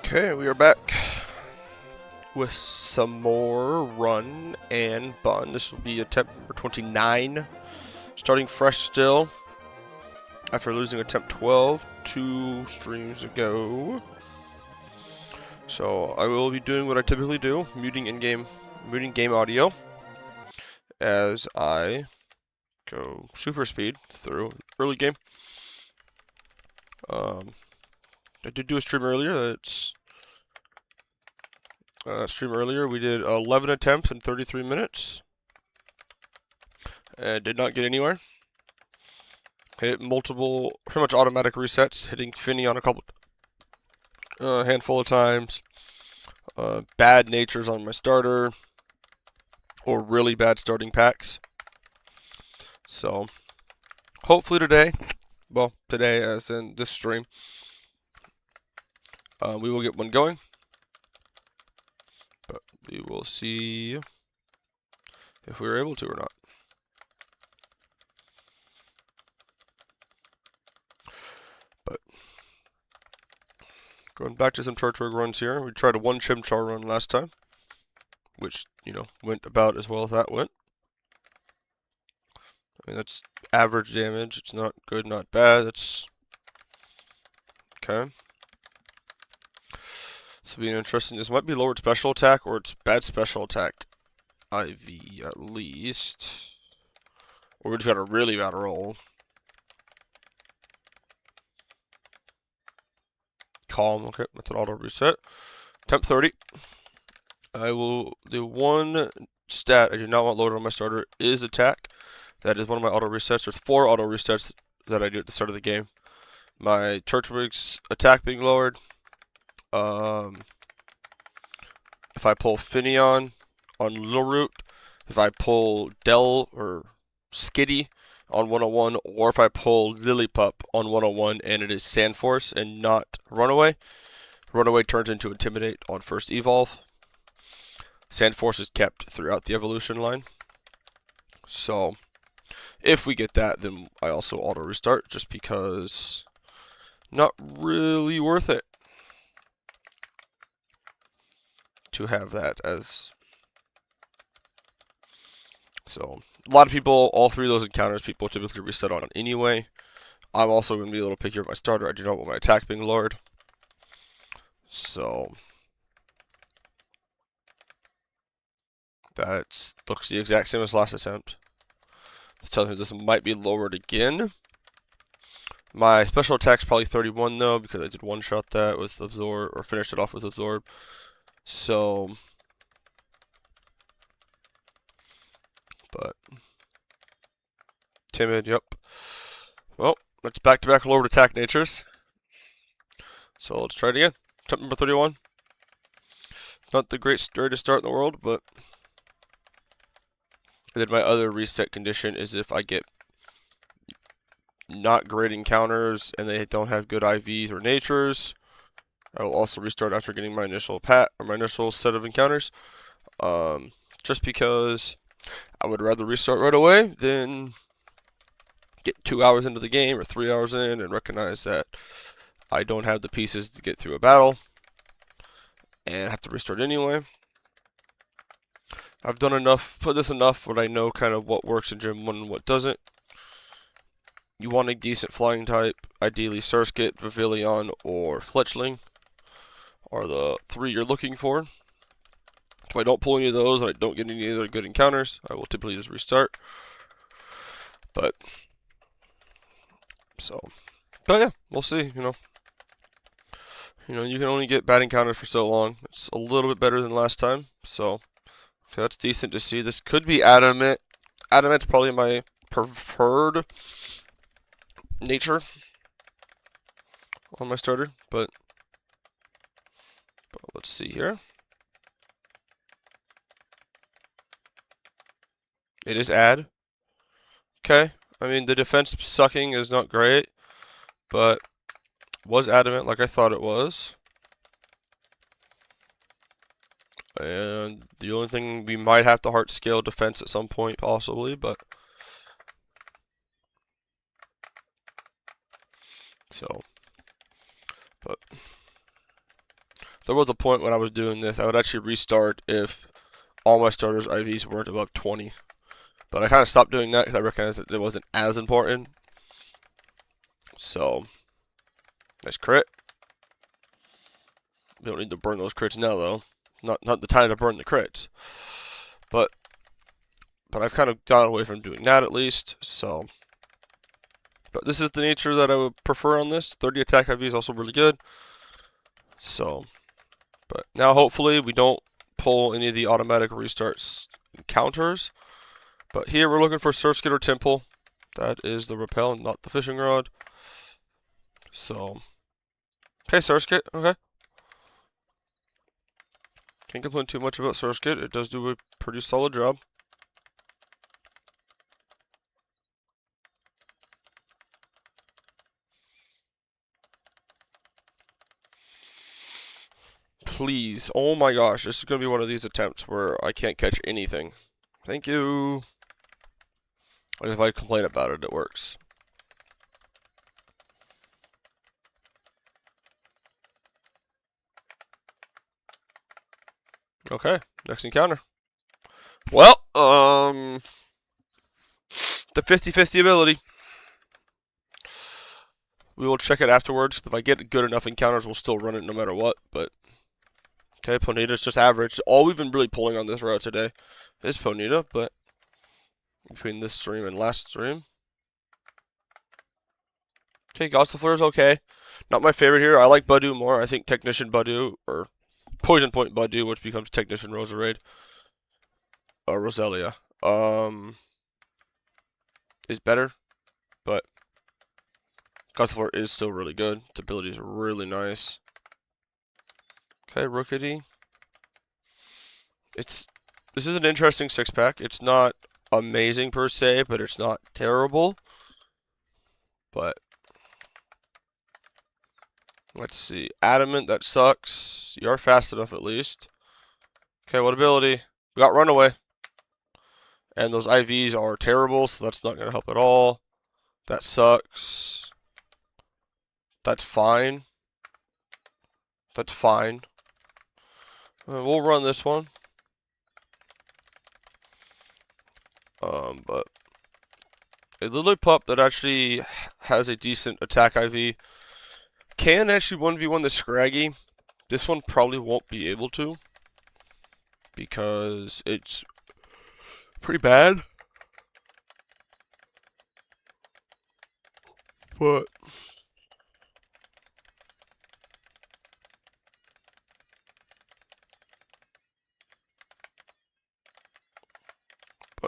Okay, we are back with some more Run and Bun. This will be attempt number 29. Starting fresh still after losing attempt 12 2 streams ago. So I will be doing what I typically do, muting game audio as I go super speed through early game. I did do a stream earlier. We did 11 attempts in 33 minutes. And did not get anywhere. Hit multiple, pretty much automatic resets, hitting Finny on a handful of times. Bad natures on my starter, or really bad starting packs. So, hopefully today, well, today as in this stream, we will get one going. But we will see if we were able to or not. But going back to some Char runs here. We tried a one Chimchar run last time, which, went about as well as that went. I mean, that's average damage. It's not good, not bad. That's okay. So being interesting. This might be lowered special attack or it's bad special attack IV at least. Or we just got a really bad roll. Calm, okay, that's an auto reset. Temp 30. The one stat I do not want loaded on my starter is attack. That is one of my auto resets. There's 4 auto resets that I do at the start of the game. My Turtwig's attack being lowered. If I pull Finneon on Little Root, if I pull Dell or Skitty on 101, or if I pull Lillipup on 101 and it is Sandforce and not Runaway. Runaway turns into Intimidate on first evolve. Sandforce is kept throughout the evolution line. So, if we get that, then I also auto restart just because not really worth it to have that as. So, a lot of people, all 3 of those encounters, people typically reset on anyway. I'm also going to be a little pickier with my starter. I do not want my attack being lowered. So, that looks the exact same as last attempt. It's telling me this might be lowered again. My special attack's probably 31 though, because I did one-shot that with Absorb, or finished it off with Absorb. So, but timid, yep. Well, that's back-to-back lowered attack natures. So let's try it again. Attempt number 31. Not the greatest start in the world, but and then my other reset condition is if I get not great encounters and they don't have good IVs or natures, I will also restart after getting my initial set of encounters. Just because I would rather restart right away than get 2 hours into the game or 3 hours in and recognize that I don't have the pieces to get through a battle and have to restart anyway. I've done enough, put this enough where I know kind of what works in Gym 1 and what doesn't. You want a decent flying type, ideally Surskit, Vivillon, or Fletchling are the 3 you're looking for. If I don't pull any of those and I don't get any other good encounters, I will typically just restart. But yeah, we'll see, you can only get bad encounters for so long. It's a little bit better than last time, so okay, that's decent to see. This could be Adamant. Adamant's probably my preferred nature on my starter, but let's see here. It is Ad. Okay, I mean, the defense sucking is not great, but was Adamant like I thought it was. And the only thing, we might have to heart scale defense at some point, possibly, but There was a point when I was doing this, I would actually restart if all my starters' IVs weren't above 20. But I kind of stopped doing that because I recognized that it wasn't as important. So, nice crit. We don't need to burn those crits now, though. Not the time to burn the crits. But I've kind of gone away from doing that at least. So, but this is the nature that I would prefer on this. 30 attack IV is also really good. So, but now hopefully we don't pull any of the automatic restarts counters. But here we're looking for Surskit or Temple. That is the repel, not the fishing rod. So, okay, Surskit, okay. Can't complain too much about Surskit. It does do a pretty solid job. Please. Oh my gosh, this is going to be one of these attempts where I can't catch anything. Thank you. Like if I complain about it, it works. Okay, next encounter. Well, the 50-50 ability. We will check it afterwards. If I get good enough encounters, we'll still run it no matter what. But okay, Ponyta's just average. All we've been really pulling on this route today is Ponyta, but between this stream and last stream. Okay, Gossifleur is okay. Not my favorite here. I like Budew more. I think Technician Budew, or Poison Point Budew, which becomes Technician Roserade, or Roselia, is better. But Gossifleur is still really good. Its ability is really nice. Okay, Rookity. This is an interesting 6-pack. It's not amazing per se, but it's not terrible. But let's see. Adamant, that sucks. You are fast enough at least. Okay, what ability? We got Runaway. And those IVs are terrible, so that's not going to help at all. That sucks. That's fine. That's fine. We'll run this one. But a Lillipup that actually has a decent attack IV can actually 1v1 the Scraggy. This one probably won't be able to because it's pretty bad. But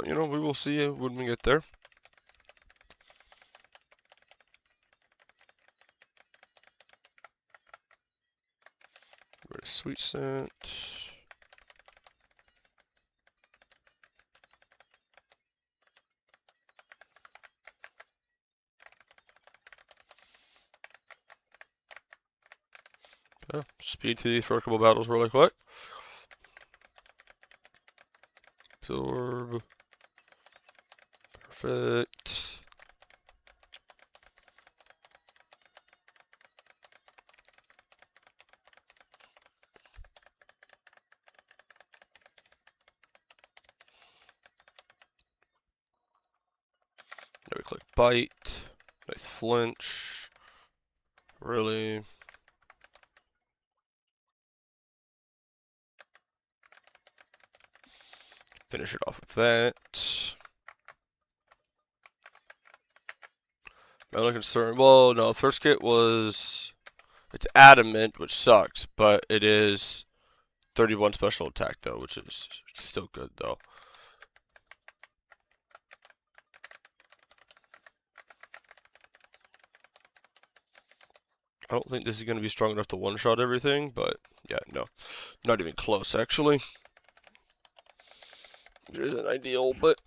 you know, we will see when we get there. Sweet Scent. Yeah, speed through these for a couple battles really quick. Absorb. Perfect. Now we click Bite. Nice flinch. Really. Finish it off with that. My only concern, well, no, first kit was, it's adamant, which sucks, but it is 31 special attack though, which is still good though. I don't think this is going to be strong enough to one-shot everything, but yeah, no, not even close actually. Which isn't ideal, but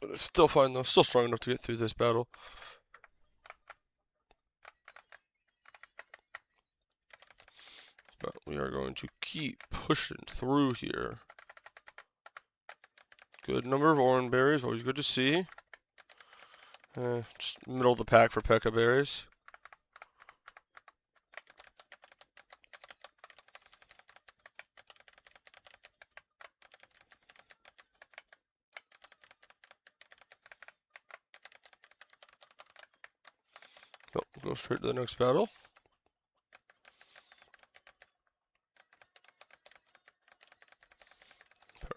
it's still fine though. Still strong enough to get through this battle. But we are going to keep pushing through here. Good number of orange berries, always good to see. Just middle of the pack for Pekka berries. Go straight to the next battle.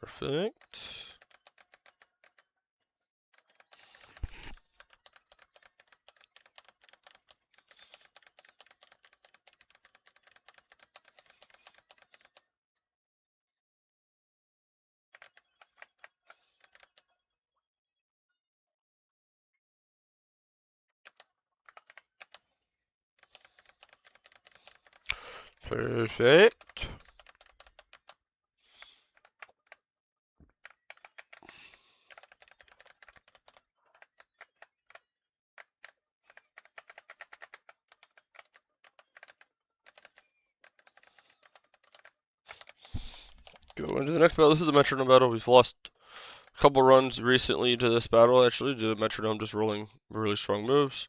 Perfect. Perfect. Go into the next battle. This is the metronome battle. We've lost a couple runs recently to this battle, actually, due to metronome just rolling really strong moves.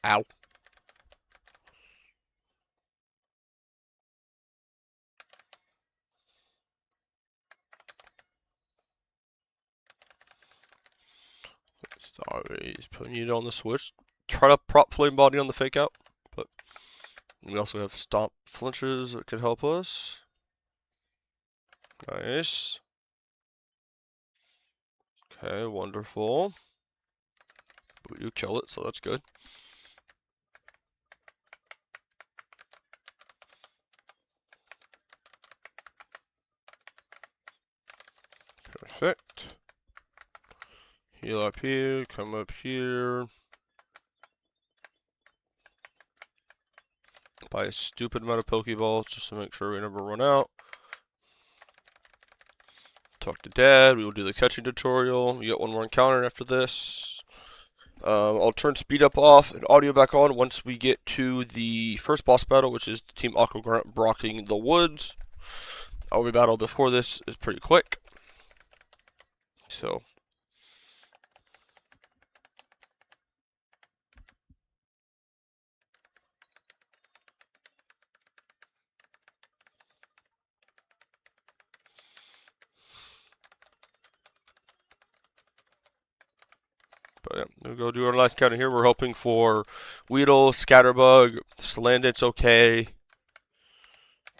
Ow. Sorry, he's putting it on the switch. Try to prop flame body on the fake out, but we also have stomp flinches that could help us. Nice. Okay, wonderful. But you kill it, so that's good. Perfect. Heal up here, come up here. Buy a stupid amount of Pokeballs just to make sure we never run out. Talk to Dad, we will do the catching tutorial. We get one more encounter after this. I'll turn speed up off and audio back on once we get to the first boss battle, which is Team Aqua Grunt blocking the woods. Our battle before this is pretty quick. So. But yeah, we'll go do our last counter here. We're hoping for Weedle, Scatterbug, Salandit's okay.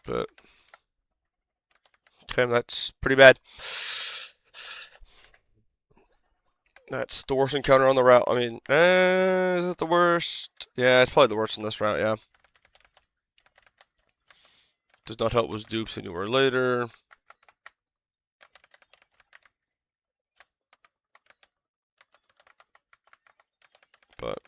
But okay, that's pretty bad. That's the worst encounter on the route. I mean, is that the worst? Yeah, it's probably the worst on this route, yeah. Does not help with dupes anywhere later. But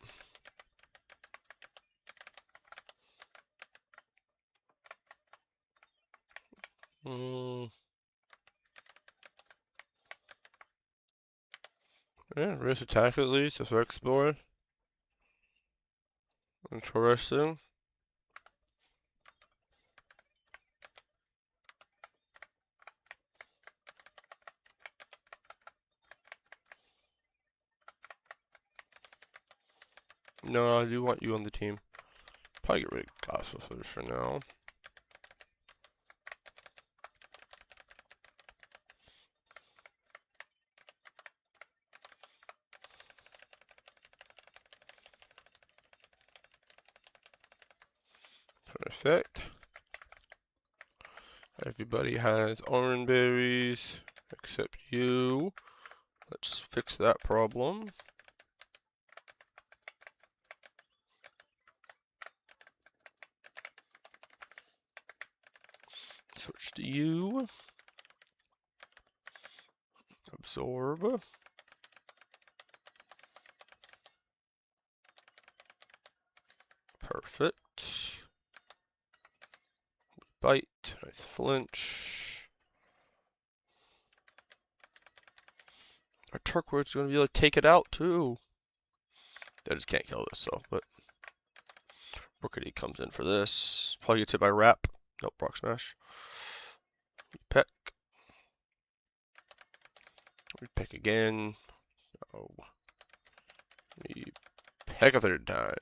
yeah, race attack at least, if explore. Interesting. No, I do want you on the team. Probably get rid of Gospel first for now. Perfect. Everybody has orange berries except you. Let's fix that problem. Switch to you. Absorb. Perfect. Bite. Nice flinch. Our turquoise is going to be able to take it out too. I just can't kill this, so, but Rookity comes in for this. Probably gets hit by Wrap. Nope, Rock Smash. We peck. We peck again. Oh. We peck a third time.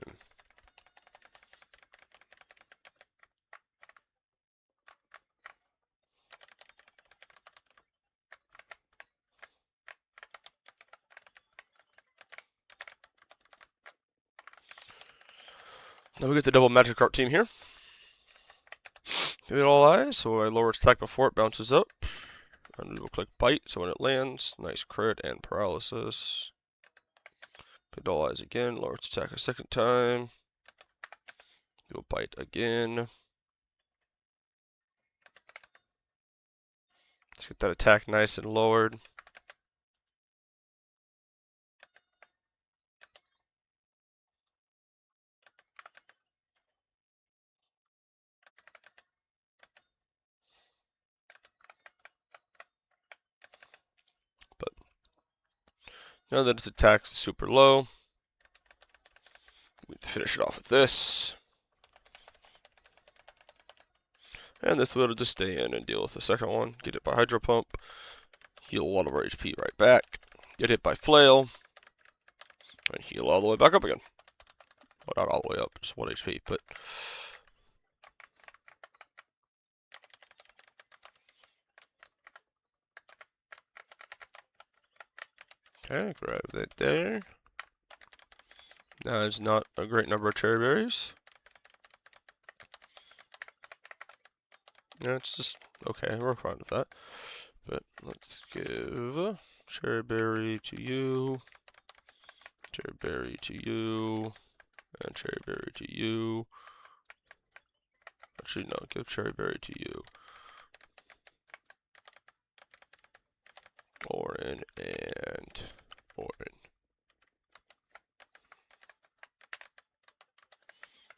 Now we get the double Magic Art team here. Give it all eyes, so I lower its attack before it bounces up. And we will click Bite, so when it lands, nice crit and paralysis. Give it all eyes again, lower its attack a second time. Do a Bite again. Let's get that attack nice and lowered. But now that its attack is super low, we finish it off with this. And this will just stay in and deal with the second one. Get hit by Hydro Pump. Heal a lot of our HP right back. Get hit by Flail. And heal all the way back up again. Well, not all the way up, just 1 HP, but... Okay, grab that there. That is not a great number of cherry berries. Yeah, it's just, okay, we're fine with that. But let's give cherry berry to you, cherry berry to you, and cherry berry to you. Actually, no, give cherry berry to you. Orin and Orin.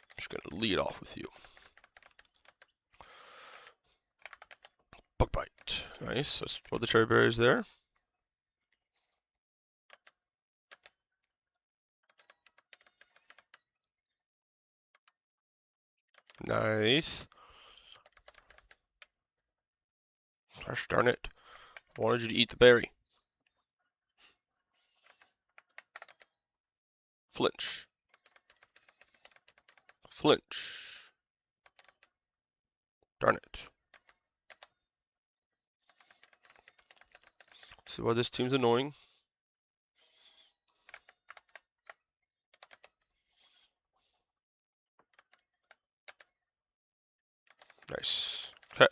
I'm just going to lead off with you. Bug Bite. Nice. Let's throw the cherry berries there. Nice. Gosh darn it. I wanted you to eat the berry. Flinch. Flinch. Darn it. See why this team's annoying? Nice. Okay.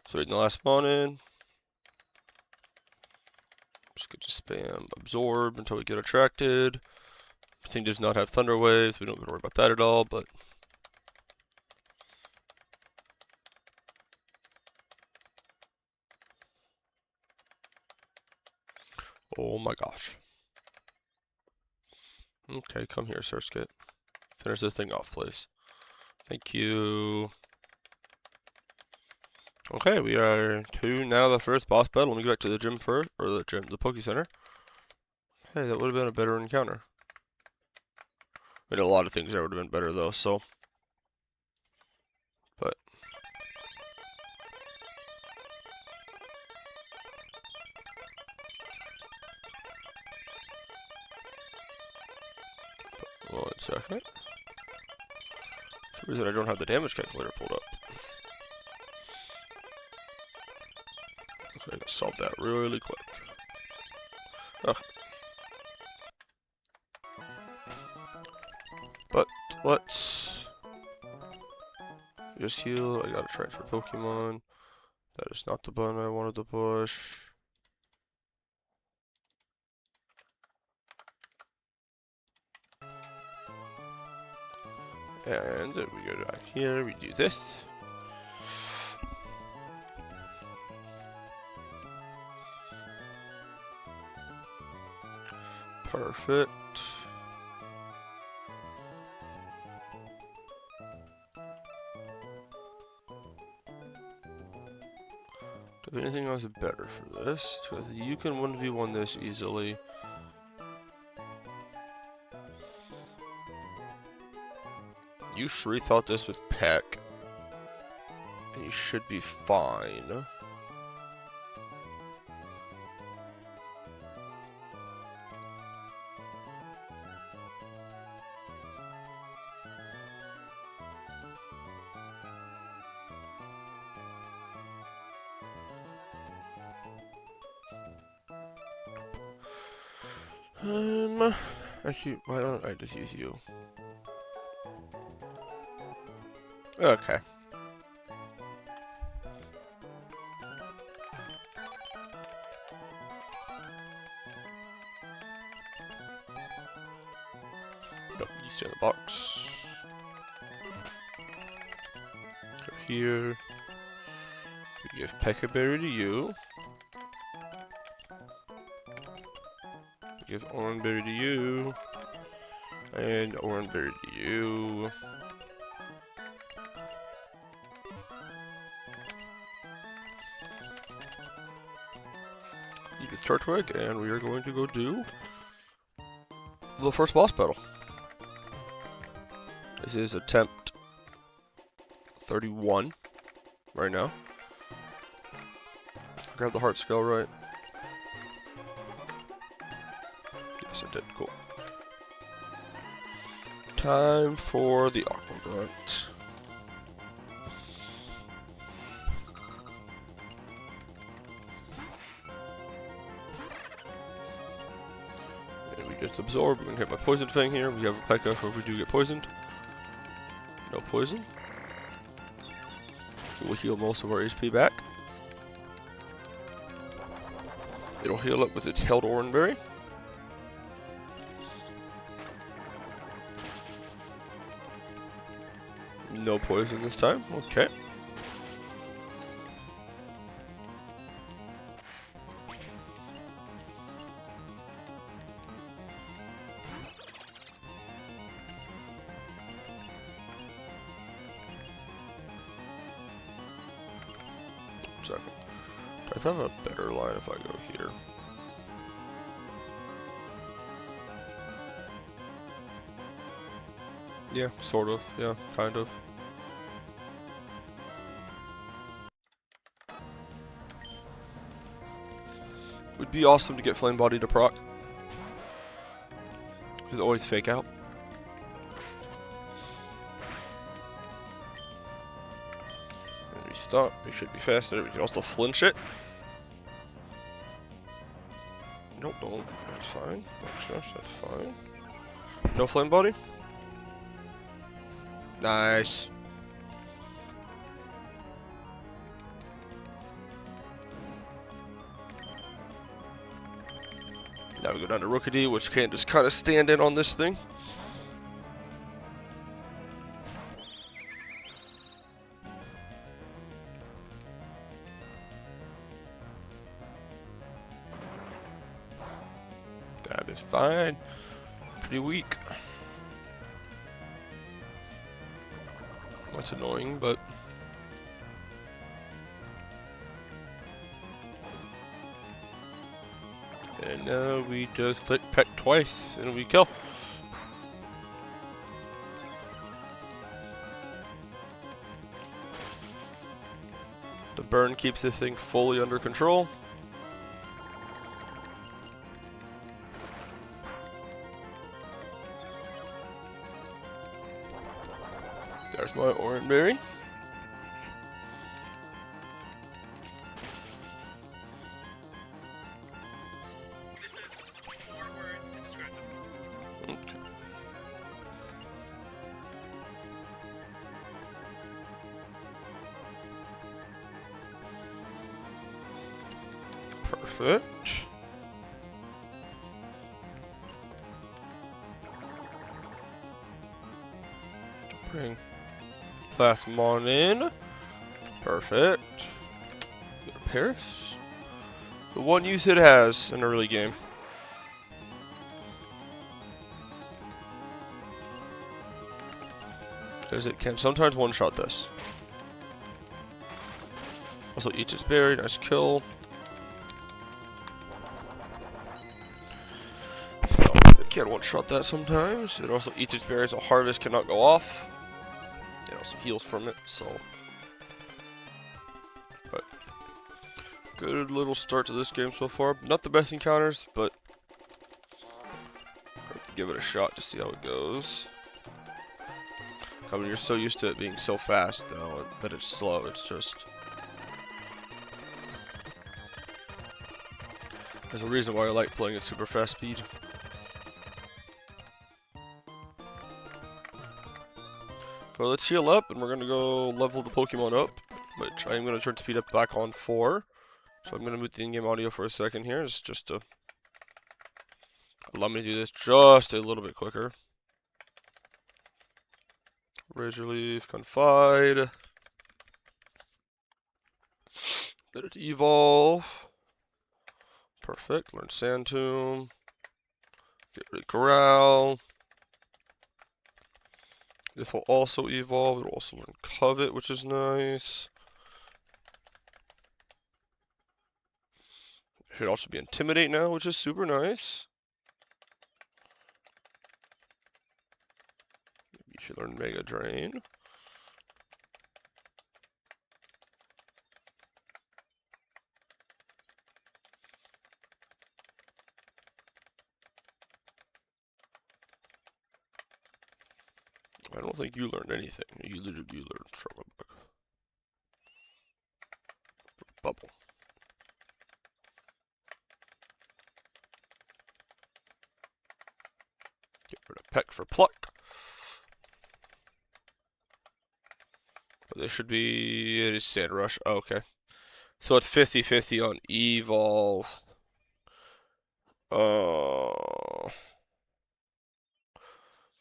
So in the last spawn in. Just get to spam absorb until we get attracted. The thing does not have thunder waves. We don't have to worry about that at all, but oh my gosh. Okay, come here, Surskit. Finish this thing off, please. Thank you. Okay, we are to now the first boss battle. Let me go back to the gym first, or the Poke Center. Hey, that would have been a better encounter. I mean, a lot of things there would have been better though, so. But. One second. For some reason I don't have the damage calculator pulled up. Okay, I can solve that really quick. Okay. But let's just heal. I gotta transfer Pokemon. That is not the button I wanted to push. And then we go down here, we do this. Perfect. Do anything else better for this? Because you can 1v1 this easily. You sure thought this with Peck. And you should be fine. Actually, why don't I just use you? Okay. Nope, you stay in the box. Go here. We give Peccaberry to you. Give Oranberry to you. And Oranberry to you. Eat this Turtwig, and we are going to go do the first boss battle. This is attempt 31 right now. Grab the heart scale right. Yes, I did. Cool. Time for the Aqua Grunt. And we just absorb. We're gonna hit my poison thing here. We have a P.E.K.K.A. if we do get poisoned. No poison. We'll heal most of our HP back. It'll heal up with its held Oranberry. No poison this time. Okay. Second. Does I have a better line if I go here? Yeah, sort of. Yeah, kind of. Would be awesome to get Flame Body to proc. Because it always fake out. And we stop. We should be faster. We can also flinch it. Nope, no, that's fine. That's fine. No Flame Body? Nice. Now we go down to Rookity, which can just kind of stand in on this thing. That is fine. Pretty weak. That's annoying, but... And now we just click peck twice and we kill. The burn keeps this thing fully under control. There's my Oranberry. This is 4 words to describe them. Okay. Perfect. Bring Plasmon in. Perfect. Go to Paris. The one use it has in an early game. Because it can sometimes one-shot this. Also eats its berry, nice kill. So, it can one-shot that sometimes. It also eats its berries, so Harvest cannot go off. It also heals from it, so But good little start to this game so far. Not the best encounters, but I have to give it a shot to see how it goes. I mean, you're so used to it being so fast now that it's slow. It's just... There's a reason why I like playing at super fast speed. Well, let's heal up, and we're going to go level the Pokemon up, which I am going to turn speed up back on 4. So I'm going to mute the in-game audio for a second here, just to allow me to do this just a little bit quicker. Razor Leaf, Confide. Let it evolve. Perfect. Learn Sand Tomb. Get rid of Growl. This will also evolve. It will also learn Covet, which is nice. Should also be Intimidate now, which is super nice. You should learn Mega Drain. I don't think you learned anything. You learned Struggle Bug. Bubble. Get rid of Peck for Pluck. But this should be... It is Sand Rush. Oh, okay. So it's 50-50 on Evolve. Oh...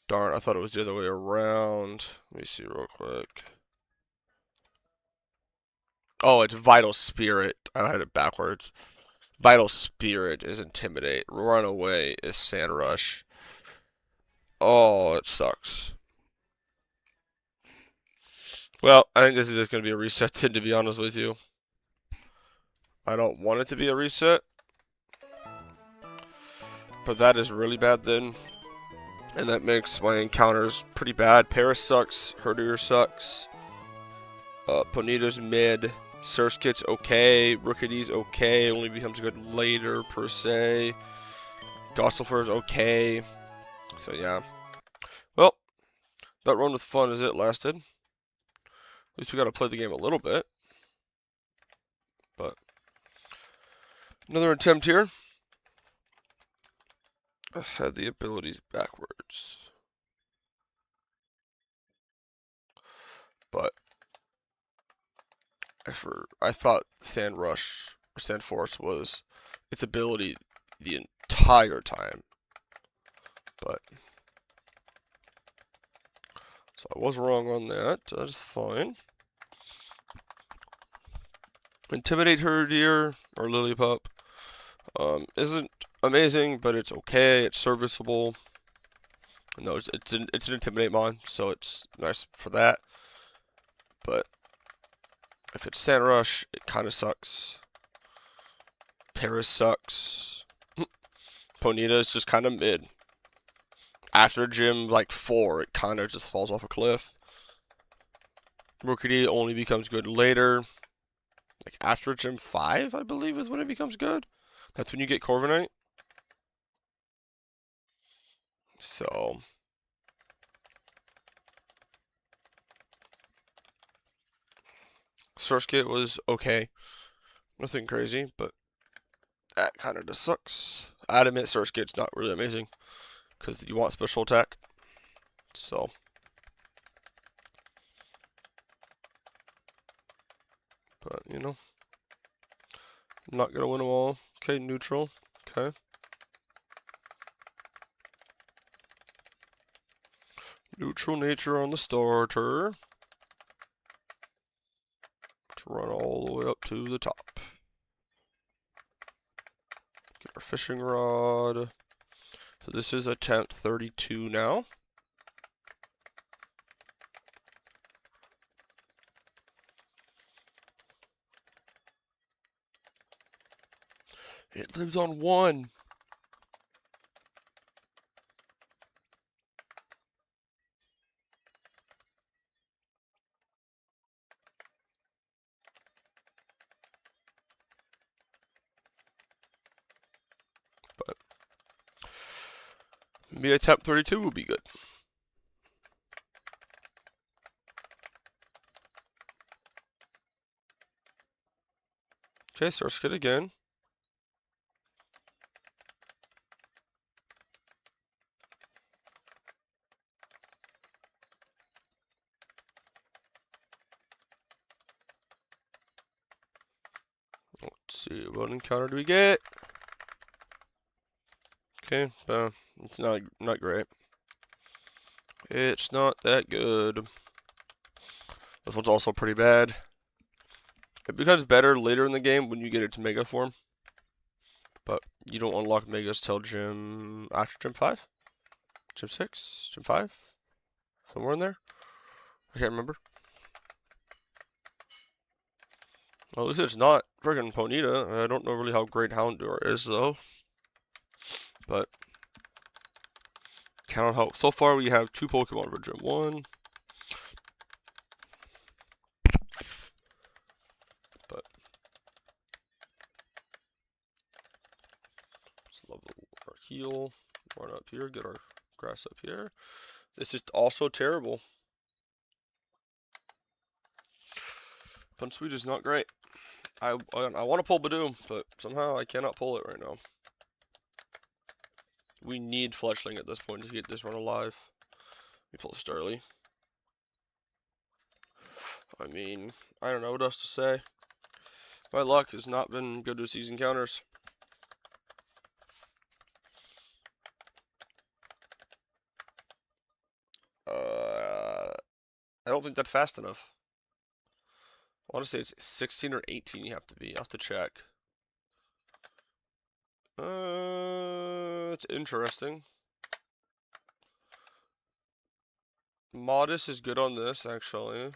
Darn, I thought it was the other way around. Let me see real quick. Oh, it's Vital Spirit. I had it backwards. Vital Spirit is Intimidate. Runaway is Sand Rush. Oh, it sucks. Well, I think this is just going to be a reset, to be honest with you. I don't want it to be a reset. But that is really bad then. And that makes my encounters pretty bad. Paris sucks. Herdier sucks. Ponyta's mid. Surskit's okay. Rookity's okay. Only becomes good later, per se. Gossiflor's okay. So, yeah. Well, that run with fun as it lasted. At least we got to play the game a little bit. But, another attempt here. I had the abilities backwards. But I thought Sand Rush or Sand Force was its ability the entire time. But so I was wrong on that. That's fine. Intimidate Herdier or Lillipup isn't amazing, but it's okay. It's serviceable. No, it's an Intimidate mon, so it's nice for that. But if it's Sand Rush, it kind of sucks. Paris sucks. Ponyta is just kind of mid. After gym like 4, it kind of just falls off a cliff. Rookity only becomes good later. Like after gym 5, I believe, is when it becomes good. That's when you get Corviknight. So Surskit was okay. Nothing crazy, but that kind of just sucks. I'd admit Surskit's not really amazing because you want special attack. So but you know, I'm not gonna win them all. Okay, neutral. Okay. Neutral nature on the starter. To run all the way up to the top. Get our fishing rod. So this is attempt 32 now. It lives on 1. Maybe attempt 32 will be good. Okay, source kit again. Let's see, what encounter do we get? Okay, it's not great. It's not that good. This one's also pretty bad. It becomes better later in the game when you get its Mega form. But you don't unlock Megas till after Gym 5? Gym 6? Gym 5? Somewhere in there? I can't remember. Well, at least it's not friggin' Ponyta. I don't know really how great Houndour is, though. But cannot help. So far, we have 2 Pokemon for Gym 1. But let's level our heal. Run up here, get our grass up here. This is also terrible. Punsweet is not great. I want to pull Badoom, but somehow I cannot pull it right now. We need Fletchling at this point to get this run alive. We pull Starly. I mean, I don't know what else to say. My luck has not been good with these encounters. I don't think that's fast enough. I want to say it's 16 or 18 you have to be. I have to check. It's interesting. Modest is good on this, actually.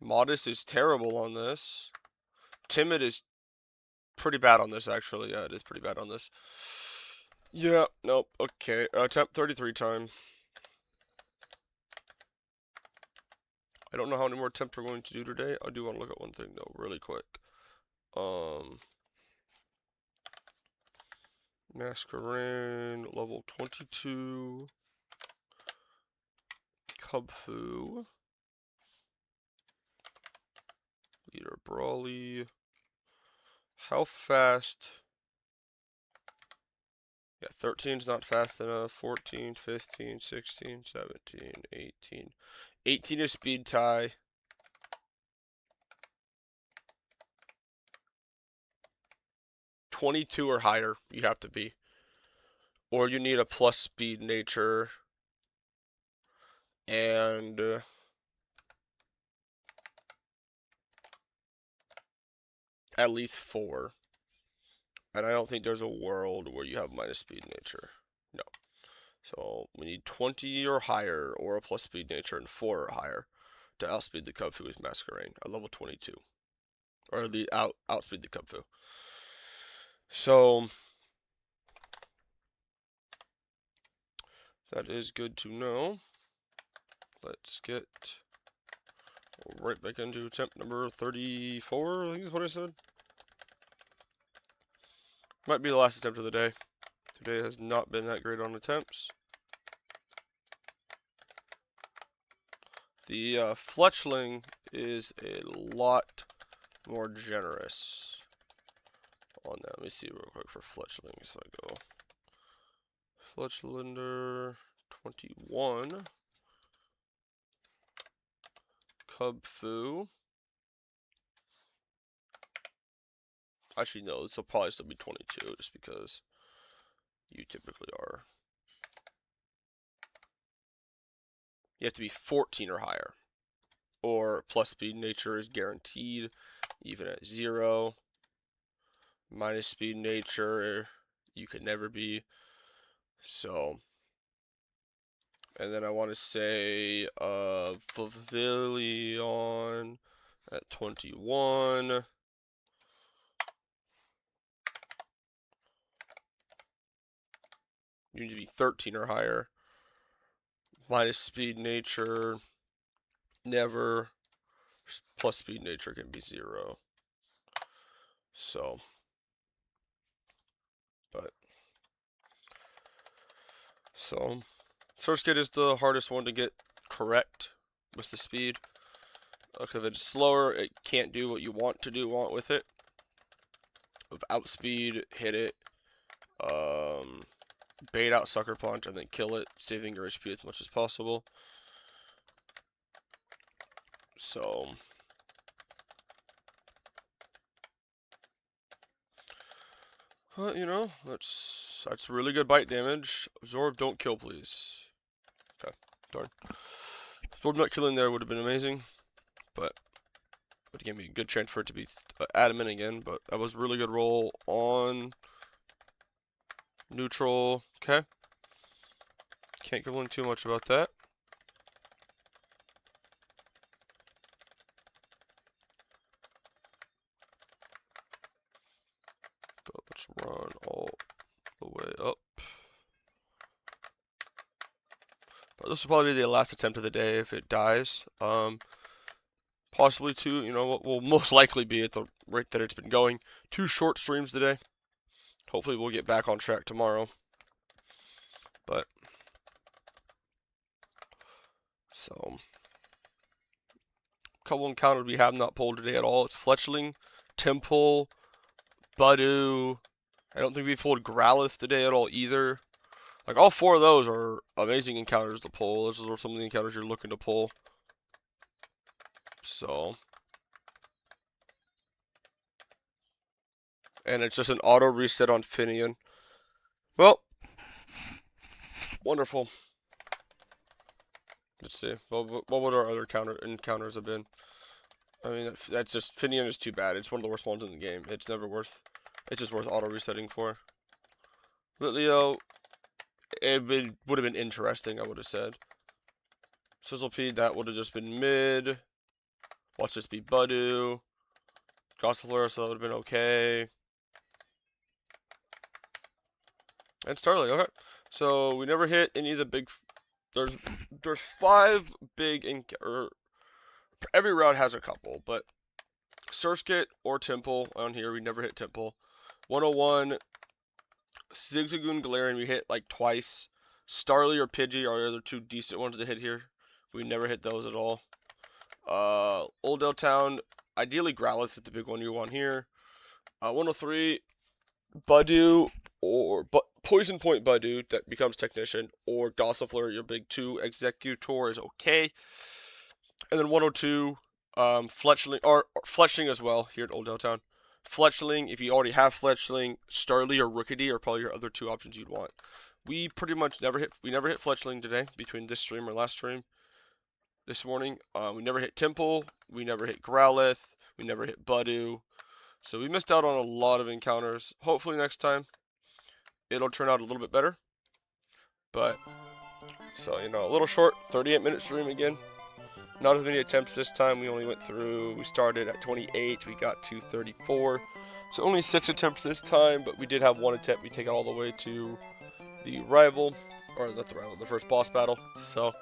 Modest is terrible on this. Timid is pretty bad on this, actually. Yeah, it is pretty bad on this. Yeah, nope, okay. Attempt 33 time. I don't know how many more attempts we're going to do today. I do want to look at one thing, though, really quick. Masquerain, level 22. Cubfu. Leader Brawly. How fast? Yeah, 13's not fast enough. 14, 15, 16, 17, 18. 18 is speed tie. $22 or higher, you have to be. Or you need a plus speed nature. And at least 4. And I don't think there's a world where you have minus speed nature. No. So we need 20 or higher, or a plus speed nature, and 4 or higher to outspeed the Cubfu with Masquerain at level 22. Or the outspeed the Cubfu. So that is good to know. Let's get right back into attempt number 34, I think is what I said. Might be the last attempt of the day. Today has not been that great on attempts. The Fletchling is a lot more generous on that. Let me see real quick for Fletchlings if I go. Fletchlander 21. Cubfu. Actually, no, this will probably still be 22 just because you typically are. You have to be 14 or higher. Or plus speed nature is guaranteed, even at 0. Minus speed nature, you could never be. So, and then I want to say Pavilion at 21. You need to be 13 or higher. Minus speed nature, never. Plus speed nature can be 0. So, but So, Surskit is the hardest one to get correct with the speed. Because if it's slower, it can't do what you want to do with it. With outspeed, hit it, bait out Sucker Punch, and then kill it, saving your HP as much as possible. So, but, you know, that's really good bite damage. Absorb, don't kill, please. Okay, darn. Absorb not killing there would have been amazing, but would give me a good chance for it to be adamant again. But that was a really good roll on neutral. Okay, can't complain too much about that. But let's run all the way up. But this will probably be the last attempt of the day if it dies. Possibly two, you know, what will most likely be at the rate that it's been going. 2 short streams today. Hopefully we'll get back on track tomorrow. But, so, couple encounters we have not pulled today at all. It's Fletchling, Temple, Budu. I don't think we've pulled Growlithe today at all either. Like, all 4 of those are amazing encounters to pull. Those are some of the encounters you're looking to pull. So, and it's just an auto reset on Finian. Well, wonderful. Let's see. What would our other encounters have been? I mean, that's just Finian is too bad. It's one of the worst ones in the game. It's never worth. It's just worth auto resetting for. Litleo, it would have been interesting. I would have said. Sizzlepede, that would have just been mid. Watch this be Budu. Gossifleur, so that would have been okay. And Starly, okay. So we never hit any of the big. There's 5 big every route has a couple, but Surskit or Temple on here, we never hit Temple. 101, Zigzagoon, Galarian, we hit like twice. Starly or Pidgey are the other 2 decent ones to hit here. We never hit those at all. Old Town, ideally Growlithe is the big one you want here. 103, Budu or Poison Point Budu that becomes Technician, or Gossifleur, your big 2 Executor is okay. And then 102, Fletchling, or Fletchling as well here at Old Town. Fletchling, if you already have Fletchling, Starly or Rookidee are probably your other 2 options you'd want. We pretty much never hit Fletchling today between this stream or last stream. This morning, we never hit Temple, we never hit Growlithe, we never hit Budu. So we missed out on a lot of encounters. Hopefully next time it'll turn out a little bit better. But, so, you know, a little short, 38-minute stream again. Not as many attempts this time. We started at 28, we got to 34. So only 6 attempts this time, but we did have 1 attempt. We take it all the way to the rival, or not the rival, the first boss battle. So